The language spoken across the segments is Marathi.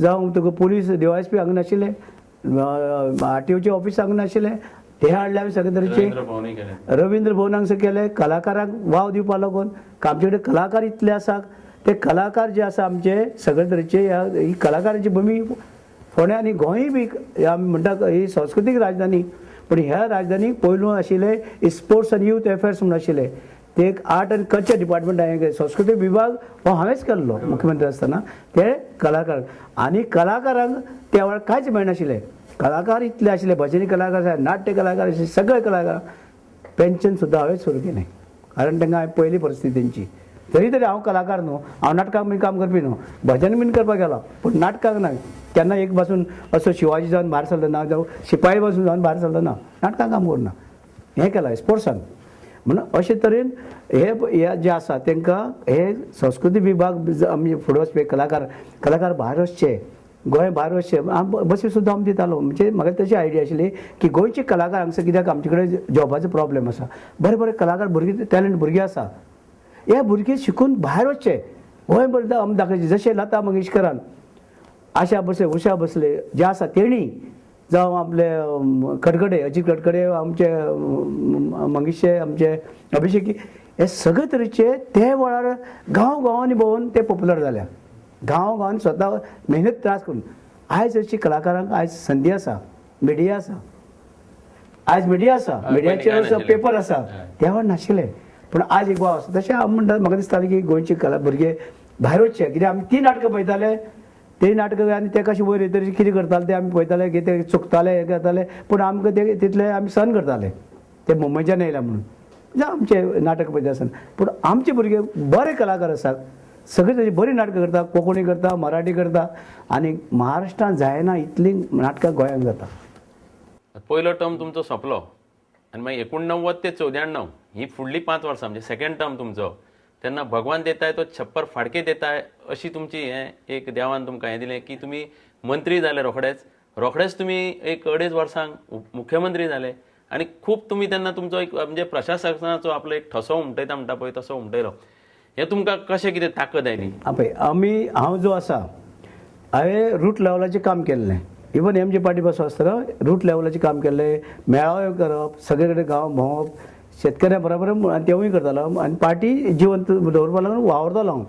जावं तुका पुलीस DYSP हांगा नाशिल्ले, RTOचे ऑफिस हांगा नाशिल्ले, ते हाडले आमी सगळे तरेचे. रवींद्र भवन हांगसर केले, कलाकारांक वाव दिवपा लागून. आमचे कडेन कलाकार इतले आसा, ते कलाकार जे आसा आमचे सगळे तरेचे ही कलाकारांची भूमी फोंड्या आनी गोंय बी आमी म्हणटा ही संस्कृतीक राजधानी. पण ह्या राजधानीक पयलू आशिल्ले स्पोर्ट्स आनी यूथ अफेर्स म्हणून आशिल्ले, ते एक आर्ट आनी कल्चर डिपार्टमेंट हांवें संस्कृती विभाग हो हांवेंच केल्लो मुख्यमंत्री आसतना. ते कलाकार आनी कलाकारांक त्या वेळार कांयच मेळनाशिल्लें. कलाकार इतले आशिल्ले, भजनी कलाकार, नाट्य कलाकार आशिल्ले, सगळे कलाकार. पेन्शन सुद्दां हांवें सुरू केलें, कारण तांकां हांवें पयली परिस्थिती तेंची. तरी हांव कलाकार न्हू, हांव नाटकाक बी काम करपी न्हू, भजन बीन करपाक गेलो, पूण नाटकाक ना. केन्ना एक पासून असो शिवाजी जावन भायर सरलो ना, जावं शिपाई पासून जावन भायर सरलो ना, नाटकां काम करना. हें केलां स्पोर्ट्सान. म्हणून अशे तरेन हे जे आसा तांकां हे संस्कृती विभाग आमी फुडें वचपी कलाकार भायर वचचे, गोंय भायर वचचे. बसी सुद्दां आमी दितालो. म्हणजे म्हाका तशी आयडिया आशिल्ली की गोंयचे कलाकार हांगसर, कित्याक आमचे कडेन जॉबाचो प्रॉब्लेम आसा, बरे बरे कलाकार भुरगे टॅलंट भुरगे आसा, हे भुरगे शिकून भायर वचचे, गोंय बरें आमी दाखयचे. जशें लता मंगेशकरान, आशा भोसले, उशा भोसले जे आसा तेणी, जावं आपले कडकडे, अजीत कडकडे, आमचे मंगेशे, आमचे अभिषेकी, हे सगळे तरेचे ते वेळार गांवांनी भोंवून ते पॉप्युलर जाल्या. गांवांनी स्वता मेहनत त्रास करून. आयज अशी कलाकारांक आयज संदी आसा, मिडिया आसा, आयज मिडिया आसा, मिडियाचेर पेपर आसा, त्या वेळार नाशिल्ले. पूण आज एक वाव आसा. तशें हांव म्हणटा, म्हाका दिसतालें की गोंयचे भुरगे भायर वचचे, कित्याक आमी ती नाटकां पळयताले, ते नाटकां आनी ते कशें वयर येतरी कितें करताले ते आमी पळयताले, कितें चुकताले, हें करताले, पूण आमकां ते तितले आमी सहन करताले. ते मुंबयच्यान येयला म्हणून, जावं आमचे नाटक पळयता आसतना. पूण आमचे भुरगे बरे कलाकार आसात, सगळे तरेची बरी नाटकां करता, कोंकणी करता, मराठी करता, आनी महाराष्ट्रांत जायना इतली नाटकां गोंयांत जाता. पयलो टर्म तुमचो सोंपलो आनी मागीर 89 ते 94 ही फुडली 5 वर्सां म्हणजे सेकंड टर्म तुमचो, तेन्ना भगवान देताय तो छप्पर फाडके देताय अशी तुमची हें एक देवान तुमकां हें दिलें की तुमी मंत्री जाले रोखडेच तुमी एक 2.5 वर्सांक मुख्यमंत्री जाले आनी खूब तुमी तेन्ना तुमचो एक म्हणजे प्रशासनाचो आपलो एक ठसो उमटयता म्हणटा पळय तसो उमटयलो. हें तुमकां कशें कितें ताकद आयली? पळय, हांव जो आसा हांवें रूट लेवलाचें काम केल्लें. इवन MG पार्टी पासून आसतना रूट लेवलाचें काम केल्लें, मेळावे करप, सगळे कडेन गांव भोंवप, शेतकऱ्यां बरोबर तेवूय करतालो आनी पार्टी जिवंत दवरपा लागून वावरतालो हांव.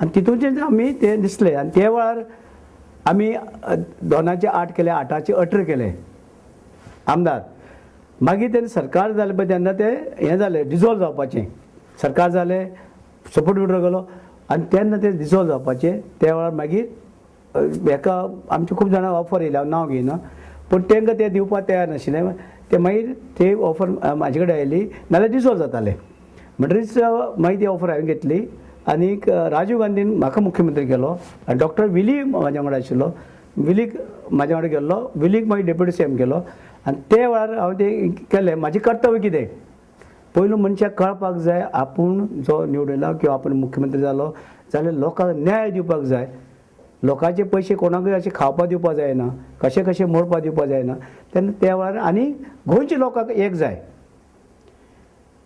आनी तितूनचें आमी तें दिसलें. आनी त्या वेळार आमी 2चे 8 केले, 8चे 18 केले आमदार. मागीर तेन्ना सरकार जालें पळय तेन्ना तें हें जालें, डिजॉल्व जावपाचें. सरकार जालें, सपोर्ट विड्रॉ केलो आनी तेन्ना तें डिजॉल्व जावपाचें. त्या वेळार मागीर हेका आमचे खूब जाणां ऑफर येयल्या, हांव नांव घेयना, पूण तांकां ते दिवपाक तयार नाशिल्ले. ते मागीर ते ऑफर म्हाजे कडेन आयली, नाल्यार डिजॉल्व जाताले. म्हणटरीच मागीर ती ऑफर हांवें घेतली आनीक राजीव गांधीन म्हाका मुख्यमंत्री केलो आनी डॉक्टर विली म्हाज्या वांगडा आशिल्लो, विलीक म्हाज्या वांगडा गेल्लो, विलीक मागीर डेप्युटी CM केलो. आनी ते वेळार हांव तें केलें. म्हाजें कर्तव्य कितें, पयलू मनशाक कळपाक जाय आपूण जो निवडिल्लो किंवा आपूण मुख्यमंत्री जालो जाल्यार लोकांक न्याय दिवपाक जाय. लोकांचे पयशे कोणाकूय अशें खावपाक दिवपाक जायना, कशें मोडपाक दिवपाक जायना. तेन्ना त्या वेळार आनी गोंयच्या लोकांक एक जाय,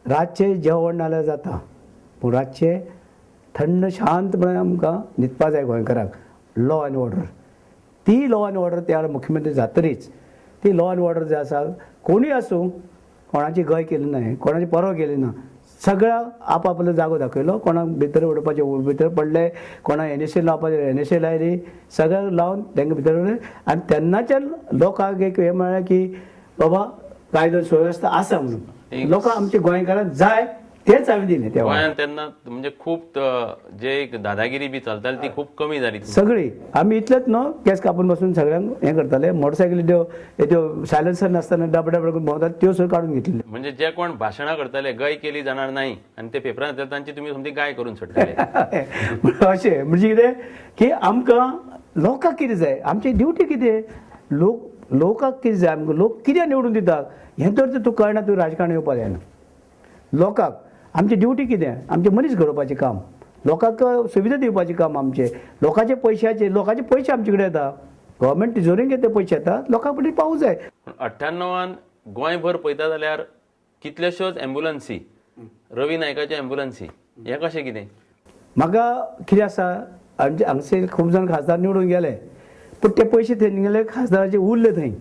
रातचें जेवण नाल्यार जाता, पूण रातचें थंड शांतपणान आमकां न्हिदपाक जाय गोंयकारांक. लॉ एंड ऑर्डर, ती लॉ एंड ऑर्डर त्या वेळार मुख्यमंत्री जातरीच ती लॉ एंड ऑर्डर जी आसा, कोणूय आसूं, कोणाची गय केली ना, कोणाची परवा केली ना, सगळ्या आपापलो जागो दाखयलो. कोणाक भितर उडोवपाचें भितर पडले, कोणाक NSA लावपाचें NSA लायली, सगळ्यांक लावन तांकां भितर उडयलें. आनी तेन्नाच्यान लोकांक एक हें मेळ्ळें की बाबा कायदो सुवेवस्था आसा म्हणून. लोकांक आमच्या गोंयकारांक जाय तेच हांवें दिलें. त्या गोंयांत तेन्ना म्हणजे खूब जे एक दादागिरी बी चलताली ती खूब कमी जाली. सगळी आमी इतलेंच न्हू, केस कापून बसून सगळ्यांक हें करताले. मोटरसायकली त्यो सायलन्सर नासतना डबडे करून भोंवतात त्यो सुद्दां काडून घेतले. म्हणजे जे कोण भाशणां करताले गय केली जाणार नाही आनी ते पेपरांत येता तांची तुमी समजी गाय करून सोडटाले. अशें म्हणजे कितें की आमकां लोकांक कितें जाय, आमची ड्युटी कितें, लोकांक कितें जाय, आमकां लोक कितें निवडून दितात हें तर तुका कळना. तूं राजकारण येवपाक जायना. लोकांक आमची ड्युटी कितें, आमचें मनीस घडोवपाचें काम, लोकांक सुविधा दिवपाचें काम आमचें. लोकांचे पयशे आमचे कडेन येता, गव्हर्मेंट तिजोरींत ते पयशे येता, लोकां कडेन पावूंक जाय. 98 गोंयभर पळयता जाल्यार कितल्योश्योच एम्ब्युलन्सी, रवी नायकाच्यो एम्ब्युलन्सी, हें कशें कितें? म्हाका कितें आसा, हांगचे खूब जाण खासदार निवडून गेले, पूण ते पयशे तेंगेले खासदाराचे उरले थंय.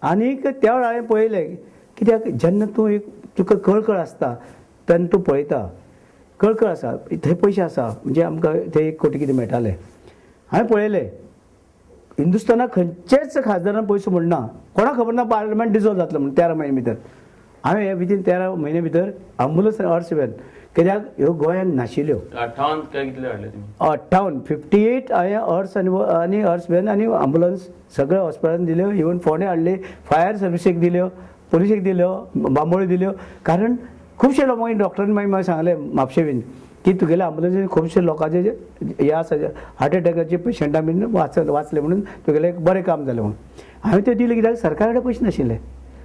आनीक त्या वेळार हांवें पळयलें कित्याक जेन्ना तूं एक तुका कळकळ आसता तेन्ना तूं पळयता कळकळ आसा थंय पयशे आसा म्हणजे आमकां थंय 1 कोटी कितें मेळटाले. हांवें पळयलें हिंदुस्तानाक खंयचेच खासदारान पयसो म्हणना, कोणाक खबर ना पार्लमेंट डिजॉल्व जातलो म्हणून 13 म्हयने भितर. हांवें विथीन 13 म्हयने भितर अँब्युलन्स अर्ज सेवेन कित्याक ह्यो गोंयांत नाशिल्ल्यो. 58 काय कितले हाडले तुमी? 58 हांवें अर्ज आनी अर्ज सेवेन आनी अँब्युलन्स सगळे हॉस्पिटलांत दिल्यो. इवन फोंडे हाडले, फायर सर्विसेक दिल्यो, पुलिसेक दिल्यो, बांबोळी दिल्यो. कारण खुबशे लोक मागीर डॉक्टरांनी मागीर म्हाका सांगलें म्हापशे बीन की तुगेल्या अँब्युलन्सीन खुबशे लोकांचे हे आसा हार्ट एटॅकाचे पेशंटां बीन वाचले म्हणून तुगेलें एक बरें काम जालें म्हणून. हांवें ते दिले कित्याक सरकारा कडेन पयशे नाशिल्ले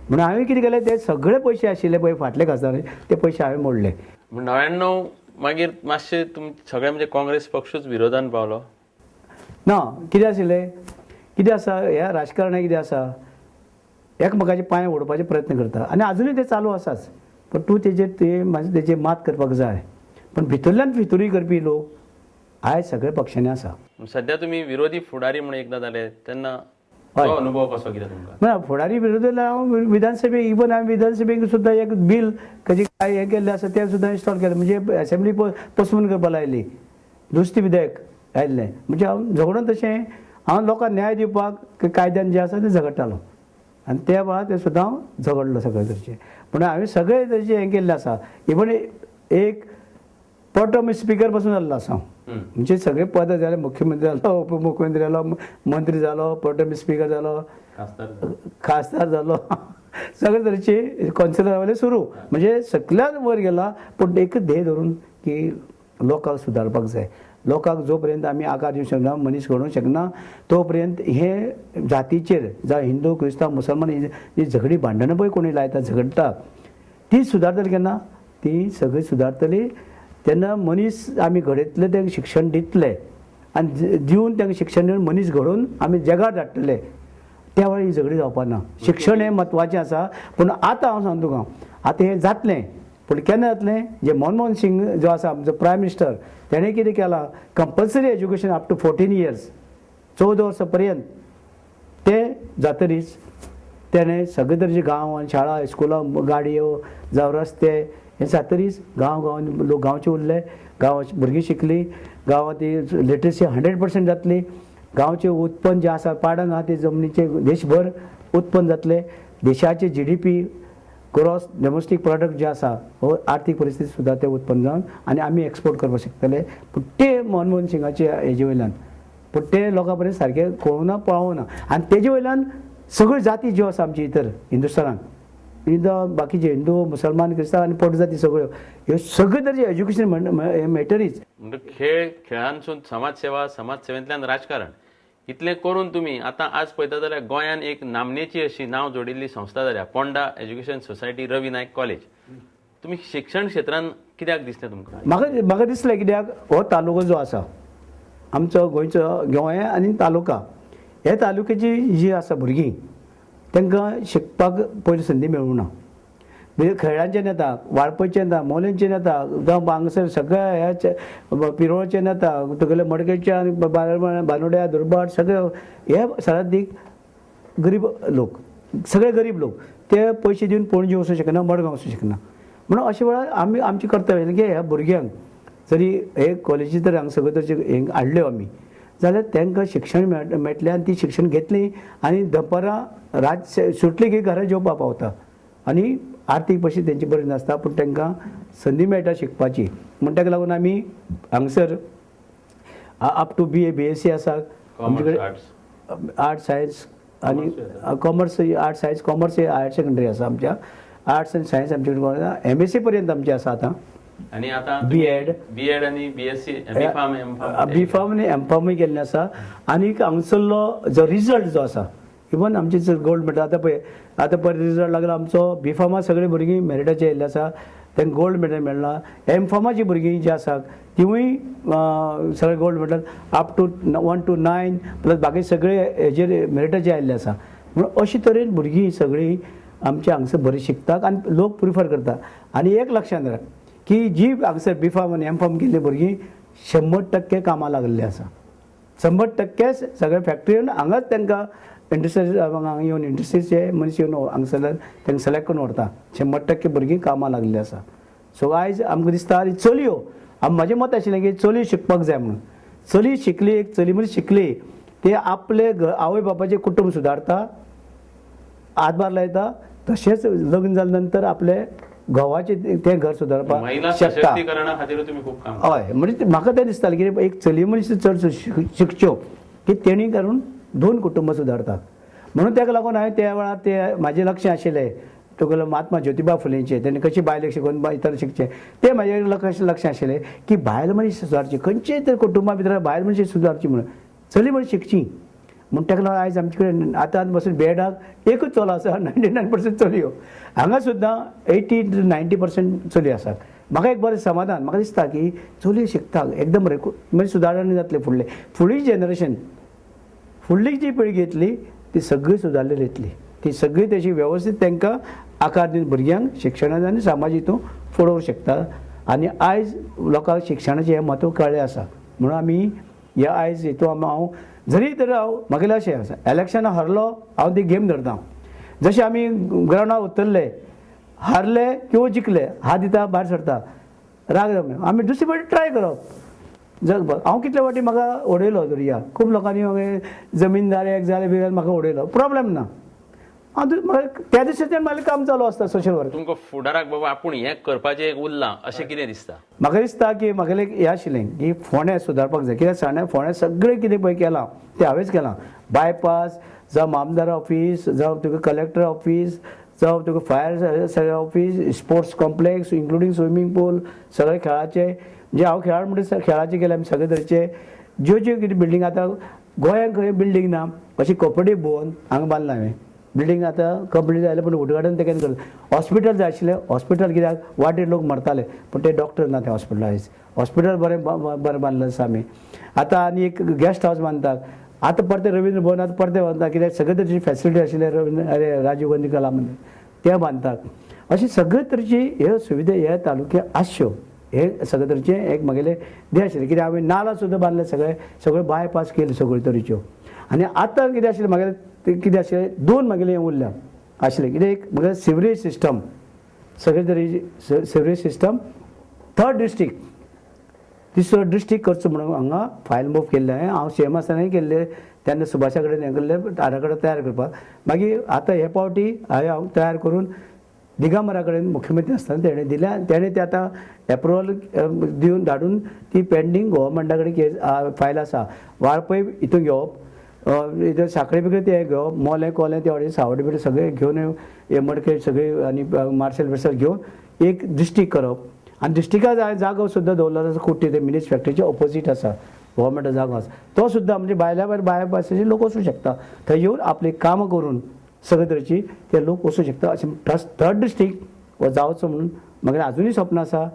म्हणून हांवें कितें केलें ते सगळे पयशे आशिल्ले पळय फाटले खासदार ते पयशे हांवें मोडले. 99 मागीर मातशें तुम सगळे म्हणजे काँग्रेस पक्षूच विरोधान पावलो. ना कितें आशिल्लें कितें आसा ह्या राजकारणाक कितें आसा एकमेकाचे पांय ओडपाचे प्रयत्न करता आनी आजुनूय ते चालू आसाच. पण तूं तेजेर मात करपाक जाय. पण भितरल्यान फितुरी करपी लोक आयज सगळे पक्षांनी आसा. सध्या तुम्ही विरोधी फुडारी म्हणून एकदा जाले तेन्ना तो अनुभव कसो कितें तुमकां? ना फुडारी विरोधी हांव विधानसभेक इवन हांवें विधानसभेक सुद्दां एक बील खंयचे काय हें केल्लें आसा तें सुद्दां इन्स्टॉल केलें म्हणजे असेंब्ली पोस्टपोन करपाक लायली. दुसरी विधेयक आयिल्लें म्हणजे हांव झगडून तशें हांव लोकांक न्याय दिवपाक कायद्यान जें आसा तें झगडटालो आनी त्या वेळार तें सुद्दां झगडलो सगळे तरेचें. पूण हांवें सगळे तरेचें हें केल्लें आसा. इवन एक प्रोटॉम स्पिकर पासून जाल्लो आसा म्हणजे सगळे पद जाले मुख्यमंत्री जालो, उपमुख्यमंत्री जालो, मंत्री जालो, प्रोटॉम स्पिकर जालो, खासदार जालो सगळे तरेचे कौन्सिलर सुरू म्हणजे सगळ्यात वर गेला. पूण एकच ध्येय धरून की लोकांक सुदारपाक जाय. लोकांक जो पर्यंत आमी आकार दिवंक शकना मनीस घडोवंक शकना तो पर्यंत हे जातीचेर जावं हिंदू क्रिस्तांव मुसलमान ही झगडी भांडणां पळय कोणी लायता झगडटा ती सुदारतली केन्ना ती सगळी सुदारतली तेन्ना मनीस आमी घडयतले तांकां शिक्षण दितले आनी दिवन तांकां शिक्षण दिवन मनीस घडोवन आमी जगार धाडटले त्या वेळार ही झगडी जावपाक ना. शिक्षण हें म्हत्वाचें आसा. पूण आतां हांव सांगता तुका आतां हें जातलें पूण केन्ना जातलें जे मनमोहन सिंग जो आसा आमचो प्रायम मिनिस्टर तेणें कितें केलां compulsory education up to 14 years 14 वर्सां पर्यंत तें जातरीच तेणें सगळे तरेचे गांव शाळा हायस्कुलां गाडयो जावं रस्ते हे जातरीच गांवांनी लोक गांवचे उरले गांवाची भुरगीं शिकलीं गांवांत लिटरसी 100% जातली. गांवचें उत्पन्न जें आसा पाडांक आहा ते जमनीचे देशभर उत्पन्न जातलें. देशाचे GDP ग्रॉस डॉमेस्टीक प्रोडक्ट जे आसा हो आर्थीक परिस्थिती सुद्दां ते उत्पन्न जावन आनी आमी एक्सपोर्ट करपाक शकतले. पूण ते मनमोहन सिंगाचे हेजे वयल्यान पूण ते लोकां पर्यंत सारकें कळूना पावना आनी तेजे वयल्यान सगळ्यो जाती ज्यो आसा आमचे इतर हिंदुस्थानाक बाकीचे हिंदू मुसलमान क्रिस्तांव आनी पोट जाती सगळ्यो ह्यो सगळे तरेचे एज्युकेशन मेळटरीच. म्हणजे खेळांसून समाज सेवेंतल्यान राजकारण इतलें करून तुमी आतां आज पळयता जाल्यार गोंयांत एक नामनेची अशी नांव जोडिल्ली संस्था जाल्या Ponda education society Ravi Naik college. तुमी शिक्षण क्षेत्रांत कित्याक दिसलें तुमकां? म्हाका दिसलें कित्याक हो तालुको जो आसा आमचो गोंयचो गोंय आनी तालुका हे तालुक्याची जी आसा भुरगीं तांकां शिकपाक पयली संदी मेळूंक ना. म्हणजे खेळांचे नेता वाळपयचे नेता मोलेंचे नेता जावं हांगासर सगळ्या ह्या पिरोळचे नेता तुगेले मडकेचे आनी बानोड्या दुर्बाट सगळे हे सरादीक गरीब लोक सगळे गरीब लोक ते पयशे दिवन पणजे वचूंक शकना मडगांव वचूंक शकना. म्हणून अशे वेळार आमचें कर्तव्य की ह्या भुरग्यांक जरी हे कॉलेजी तर हांगा सगळे तरेचे हे हाडल्यो आमी जाल्यार तांकां शिक्षण मेळटलें आनी ती शिक्षण घेतलीं आनी दनपारां सुटली की घरा जेवपाक पावता आनी आर्थीक परिस्थिती तेंची बरी नासता पूण तांकां संदी मेळटा शिकपाची. म्हण ताका लागून आमी हांगसर अप टू BSc आसा आमचे कडेन आर्ट्स सायन्स आनी commerce arts science commerce higher secondary आसा आमच्या आर्ट्स आनी सायन्स आमचे कडेन MSc पर्यंत आमचे आसा आतां. आनी आतां B.Ed आनी BSc B.Pharm आनी M.Pharmूय केल्लें आसा. आनी हांगसरलो जो रिजल्ट जो आसा इवन आमचे जर गोल्ड मेडल आतां पळय रिजल्ट लागला आमचो B.Pharm सगळीं भुरगीं मेरिटाचे येयल्ले आसा तांकां गोल्ड मेडल मेळ्ळा. M.Pharmची भुरगीं जीं आसात तिवूय सगळे gold medal up to 1 to 9 plus बाकी सगळे हेजेर मेरिटाचे आयिल्ले आसा. म्हणून अशे तरेन भुरगीं सगळीं आमचे हांगसर बरीं शिकतात आनी लोक प्रिफर करतात. आनी एक लक्षांत राख की जी हांगसर B.Pharm आनी M.Pharm केल्ली भुरगीं 100% कामां लागलेली आसा. 100% सगळे फॅक्टरीन हांगाच तांकां इंडस्ट्री हांगा येवन इंडस्ट्रीचे मनीस येवन हांगसर तांकां सिलेक्ट करून व्हरता. 100% भुरगीं कामां लागलेलीं आसा. सो आयज आमकां दिसता चलयो म्हाजें मत आशिल्लें की चली शिकपाक जाय म्हणून. चली शिकली, एक चली मनीस शिकली ती आपले आवय बापाचें कुटुंब सुदारता, हातभार लायता, तशेंच लग्न जाल्या नंतर आपले घोवाचें तें घर सुदारपाक महिला शकता. सशक्तीकरणा खातीर तुम्ही खूप काम हय म्हणजे म्हाका तें दिसतालें की एक चली मनीस चड शिकच्यो की तेणी करून 2 कुटुंब सुदारतात. म्हणून ताका लागून हांवें त्या वेळार ते म्हाजें लक्ष आशिल्लें तुगेलो महात्मा ज्योतिबा फुलेंचें तेणी कशी बायलेक शिकोवन इतर शिकचें तें म्हाजें लक्ष आशिल्लें की बायल मनीस सुदारची, खंयचेय तर कुटुंबा भितर बायल मनीस सुदारची म्हणून चली मनीस शिकची. म्हूण ताका लागून आयज आमचे कडेन आतां बसून बेडाक एकूच चलो आसा, 99% चलयो. हांगा सुद्दां 80 to 90% चली आसात. म्हाका एक बरें समाधान म्हाका दिसता की चलयो शिकता एकदम बरें म्हणजे सुदारण जातलें फुडली जनरेशन, फुडली जी पिळगी येतली ती सगळी सुदारलेली येतली. ती सगळी तेची वेवस्थीत तांकां आकार दिवन भुरग्यांक शिक्षणांत आनी समाज हितून फुडोवंक शकता. आनी आयज लोकांक शिक्षणाचें हें म्हत्व कळ्ळें आसा. म्हणून आमी ह्या आयज हितून हांव जरी तर म्हागेलें अशें आसा इलेक्शनां हरलो हांव ती गेम धरता. जशें आमी ग्रावंडार उतरले, हारले किंवा जिखले हात दिता भायर सरता, राग आमी दुसरे फावटी ट्राय करप जगभर. हांव कितले फावटी म्हाका उडयलो दर्या, खूब लोकांनी जमीनदार एक जाले बी म्हाका उडयलो, प्रॉब्लेम ना. त्या दिसाच्यान म्हाजें काम चालू आसता सोशल वर्क. तुमकां फुडाराक बाबा आपूण हें करपाचें एक उरलां अशें कितें दिसता? म्हाका दिसता की म्हागेलें हें आशिल्लें की फोंड्या सुदारपाक जाय. कित्याक सांगलें फोंड्या सगळें कितें पळय केलां तें हांवेंच केलां. बायपास जावं मामदार ऑफीस, जावं तुका कलेक्टर ऑफीस, जावं तुका fire office, sports complex including swimming pool, सगळे खेळाचे जे हांव खेळाड म्हणटा खेळाचे केले आमी सगळे तरेचे. ज्यो ज्यो कितें बिल्डींग आतां गोंयांत खंय बिल्डींग ना अशी कोऑपरेटीव भवन हांगा बांदलां हांवें. बिल्डींग आतां कंप्लीट जालें पूण उदघाटन तें केन्ना करलें. हॉस्पिटल जाय आशिल्लें, हॉस्पिटल कित्याक वाटेर लोक मरताले पूण ते डॉक्टर ना तें हॉस्पिटल आयज. हॉस्पिटल बरें बांदलें आसा आमी. आतां आनी एक गेस्ट हावस बांदतात. आतां परते रवींद्र भवनांत परते बांदतात कित्याक सगळे तरेची फॅसिलिटी आशिल्ले राजीव गांधी कला मंदीर ते बांदतात. अशी सगळे तरेची ह्यो सुविधा हे तालुके आसच्यो हे सगळे तरेचे एक म्हगेलें ध्येय आशिल्लें. कित्याक हांवें नाला सुद्दां बांदले सगळे बायपास केले सगळ्यो तरेच्यो. आनी आतां कितें आशिल्लें म्हागेलें कितें आशिल्लें 2 म्हगेलें हें उरल्या आशिल्लें. कितें एक म्हगेलें सिवरेज सिस्टम सगळे तरेची सिवरेज सिस्टम 3rd डिस्ट्रिक्ट 3रो डिस्ट्रिक्ट करचो म्हणून हांगा फायल मूव केल्लें. हांव सीएम आसतनाय केल्लें तेन्ना सुभाषा कडेन हें केल्लें आराखडो तयार करपाक. मागीर आतां हे फावटी हांव तयार करून दिगंबरा कडेन मुख्यमंत्री आसतना तेणें दिल्या. तेणें तें आतां एप्रुवल दिवन धाडून ती पेंडींग गव्हर्मेंटा कडेन फायल आसा. वाळपय हितून घेवप, साखळे बिकळे ते घेवप, मोलें कोलें ते व्हडलें सावड्डे बिवडे सगळे घेवन हे मडके सगळे आनी मार्शल बिर्सल घेवन एक डिस्ट्रिक्ट करप. आनी डिस्ट्रिक्टा जागो सुद्दां दवरलेलो आसा कुट्टी ते मिनीस फॅक्टरीच्या ऑपोजीट आसा गव्हर्मेंटा जागो आसा तो सुद्दां म्हणजे भायल्या भाशेचे लोक वचूं शकता. थंय येवन आपली कामां करून सगळे तरेची ते लोक वचूं शकता. अशें 3rd डिस्ट्रिक्ट हो जावचो म्हणून म्हाका अजुनूय सपन आसा.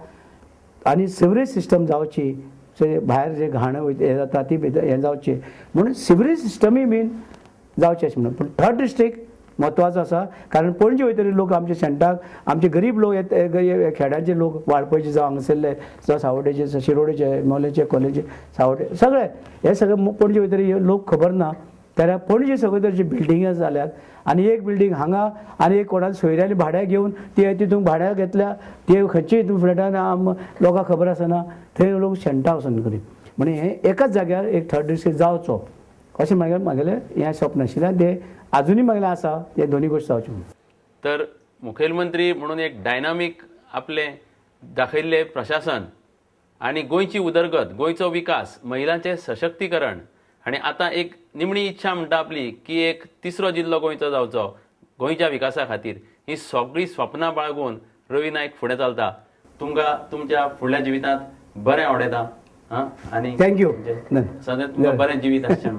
आनी सिवरेज सिस्टम जावची, भायर जे घाण हें जाता ती हें जावचें म्हणून सिवरेज सिस्टमूय बीन जावचें अशें म्हणून. पूण 3rd डिस्ट्रिक्ट म्हत्वाचो आसा कारण पणजे वयतरी लोक आमचे सेंटाक आमचे गरीब लोक खेड्याचे लोक वाळपयचे जावं हांगासरले जावं सावड्डेचे शिरोडेचे मोलेचे कोलेचे सावड्डे सगळे हे सगळे पणजे वयतरी लोक खबर ना. त्याला पणजे सगळे तरेची बिल्डिंग जाल्यात. आनी एक बिल्डींग हांगा आनी एक कोणाक सोयऱ्यांनी भाड्याक घेवन ते तितून भाड्याक घेतल्या ते खंयचे हितून फ्लॅटान लोकांक खबर आसना थंय लोक शेणटा वचून करी म्हणजे हें एकाच जाग्यार एक 3rd डिस्ट्रिक्ट जावचो अशें म्हागेलें हें स्वप्न आशिल्लें. तें अजुनूय म्हागेलें आसा ते दोनूय गोश्टी जावच्यो म्हणून. तर मुखेलमंत्री म्हणून एक डायनामीक आपले दाखयल्ले प्रशासन आनी गोंयची उदरगत, गोंयचो विकास, महिलांचें सशक्तीकरण आनी आतां एक निमणी इच्छा म्हणटा आपली की एक 3रो जिल्लो गोंयचो जावचो गोंयच्या विकासा खातीर. ही सगळीं स्वप्नां बाळगून रवी नायक फुडें चलता. तुमकां तुमच्या फुडल्या जिवितांत बरें आवडेता आनी थँक्यू सदांच तुमकां बरें जिवीत आसचें.